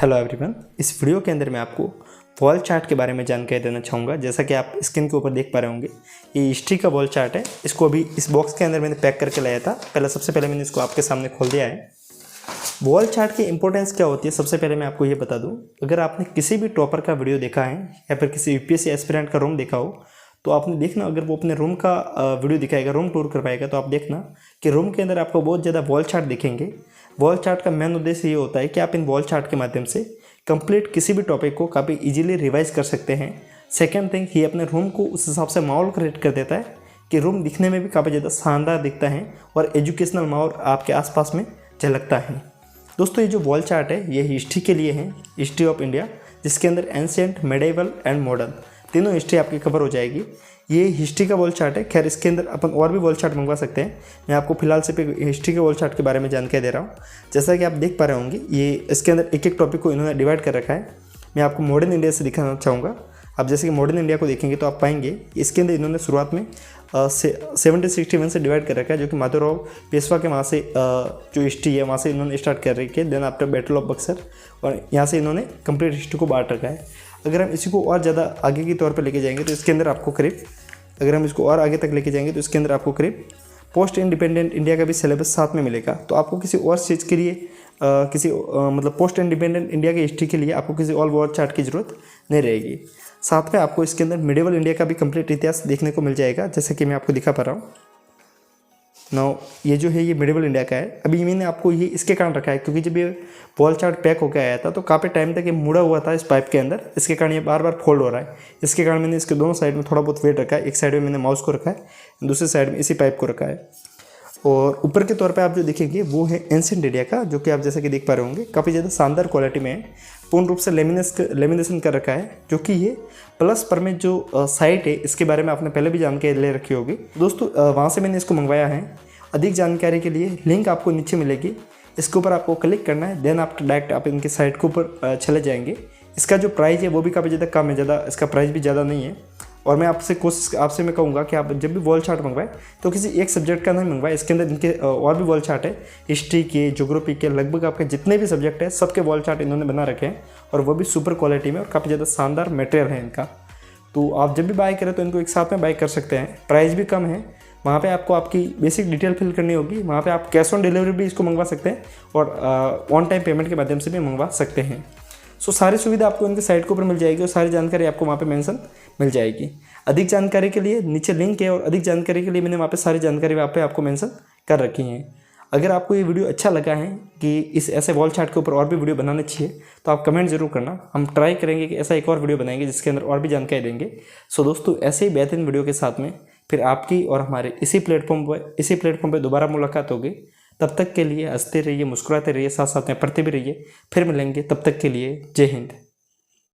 Hello everyone, इस video के अंदर मैं आपको वॉल चार्ट के बारे में जानकारी देना चाहूँगा। जैसा कि आप स्क्रीन के ऊपर देख पा रहे होंगे, ये हिस्ट्री का वॉल चार्ट है। इसको अभी इस बॉक्स के अंदर मैंने पैक करके लाया था। सबसे पहले मैंने इसको आपके सामने खोल दिया है। वॉल चार्ट की इंपॉर्टेंस क्या होती है, सबसे पहले मैं आपको ये बता दूँ। अगर आपने किसी भी टॉपर का वीडियो देखा है या फिर किसी यूपीएससी एस्पिरेंट का रूम देखा हो, तो आपने देखना, अगर वो अपने रूम का वीडियो दिखाएगा, रूम टूर करवाएगा, तो आप देखना कि रूम के अंदर आपको बहुत ज़्यादा वॉल चार्ट दिखेंगे। वॉल चार्ट का मेन उद्देश्य ये होता है कि आप इन वॉल चार्ट के माध्यम से कंप्लीट किसी भी टॉपिक को काफ़ी इजीली रिवाइज कर सकते हैं। सेकंड थिंग, ये अपने रूम को उस हिसाब से माहौल क्रिएट कर देता है कि रूम दिखने में भी काफ़ी ज़्यादा शानदार दिखता है और एजुकेशनल माहौल आपके आसपास में झलकता है। दोस्तों, ये जो वॉल चार्ट है, ये हिस्ट्री के लिए है, हिस्ट्री ऑफ इंडिया, जिसके अंदर एंशिएंट, मेडिएवल एंड मॉडर्न तीनों हिस्ट्री आपकी कवर हो जाएगी। ये हिस्ट्री का वॉल चार्ट है। खैर, इसके अंदर अपन और भी वॉल चार्ट मंगवा सकते हैं। मैं आपको फिलहाल सिर्फ हिस्ट्री के वॉल चार्ट के बारे में जानकारी दे रहा हूँ। जैसा कि आप देख पा रहे होंगे, ये इसके अंदर एक एक टॉपिक को इन्होंने डिवाइड कर रखा है। मैं आपको मॉडर्न इंडिया से दिखाना चाहूँगा। आप जैसे कि मॉडर्न इंडिया को देखेंगे तो आप पाएंगे इसके अंदर इन्होंने शुरुआत में 1761 से डिवाइड कर रखा है, जो कि माधवराव पेशवा के वहाँ से जो हिस्ट्री है वहाँ से इन्होंने स्टार्ट कर रखी है। Then after battle of Buxar, और यहाँ से इन्होंने कंप्लीट हिस्ट्री को बांट रखा है। अगर हम इसी को और ज़्यादा आगे की तौर पर लेके जाएंगे तो इसके अंदर आपको करीब, अगर हम इसको और आगे तक लेके जाएंगे तो इसके अंदर आपको करीब पोस्ट इंडिपेंडेंट इंडिया का भी सिलेबस साथ में मिलेगा। तो आपको किसी और चीज़ के लिए मतलब पोस्ट इंडिपेंडेंट इंडिया की हिस्ट्री के लिए आपको किसी और वॉल चार्ट की ज़रूरत नहीं रहेगी। साथ में आपको इसके अंदर मिडिवल इंडिया का भी कंप्लीट इतिहास देखने को मिल जाएगा, जैसे कि मैं आपको दिखा पा रहा हूँ। नाउ ये जो है, ये मिडिवल इंडिया का है। अभी मैंने आपको ये इसके कारण रखा है क्योंकि जब ये वॉल चार्ट पैक होकर आया था तो काफ़ी टाइम तक ये मुड़ा हुआ था इस पाइप के अंदर। इसके कारण ये बार बार फोल्ड हो रहा है। इसके कारण मैंने इसके दोनों साइड में थोड़ा बहुत वेट रखा है। एक साइड में मैंने माउस को रखा है, दूसरी साइड में इसी पाइप को रखा है। और ऊपर के तौर पे आप जो देखेंगे वो है एंशिएंट इंडिया का, जो कि आप जैसे कि देख पा रहे होंगे काफ़ी ज़्यादा शानदार क्वालिटी में है। पूर्ण रूप से लेमिनेशन कर रखा है, जो कि ये प्लस पर में जो साइट है इसके बारे में आपने पहले भी जानकारी ले रखी होगी। दोस्तों, वहाँ से मैंने इसको मंगवाया है। अधिक जानकारी के लिए लिंक आपको नीचे मिलेगी, इसके ऊपर आपको क्लिक करना है। देन आप डायरेक्ट आप इनके साइट के ऊपर चले जाएंगे। इसका जो प्राइस है वो भी काफ़ी ज़्यादा कम है, इसका प्राइस भी ज़्यादा नहीं है। और मैं आपसे मैं कहूँगा कि आप जब भी वॉल चार्ट मंगवाएं तो किसी एक सब्जेक्ट का नहीं मंगवाएं। इसके अंदर इनके और भी वॉल चार्ट है, हिस्ट्री के, ज्योग्राफी के, लगभग आपके जितने भी सब्जेक्ट है सबके वॉल चार्ट इन्होंने बना रखे हैं, और वो भी सुपर क्वालिटी में, और काफ़ी ज़्यादा शानदार मटेरियल है इनका। तो आप जब भी बाय करें तो इनको एक साथ में बाय कर सकते हैं। प्राइस भी कम है। वहाँ पे आपको आपकी बेसिक डिटेल फिल करनी होगी। वहाँ पे आप कैश ऑन डिलीवरी भी इसको मंगवा सकते हैं और ऑन टाइम पेमेंट के माध्यम से भी मंगवा सकते हैं। सो सारी सुविधा आपको इनके साइट के ऊपर मिल जाएगी और सारी जानकारी आपको वहाँ पे मेंशन मिल जाएगी। अधिक जानकारी के लिए नीचे लिंक है, और अधिक जानकारी के लिए मैंने वहाँ पे सारी जानकारी वहाँ पे आपको मेंशन कर रखी है। अगर आपको ये वीडियो अच्छा लगा है कि इस ऐसे वॉल चार्ट के ऊपर और भी वीडियो बनाने चाहिए, तो आप कमेंट जरूर करना। हम ट्राई करेंगे कि ऐसा एक और वीडियो बनाएंगे जिसके अंदर और भी जानकारी देंगे। सो दोस्तों, ऐसे ही बेहतरीन वीडियो के साथ में फिर आपकी और हमारे इसी प्लेटफॉर्म पर दोबारा मुलाकात होगी। तब तक के लिए हंसते रहिए, मुस्कुराते रहिए, साथ साथ में पढ़ते भी रहिए। फिर मिलेंगे, तब तक के लिए जय हिंद।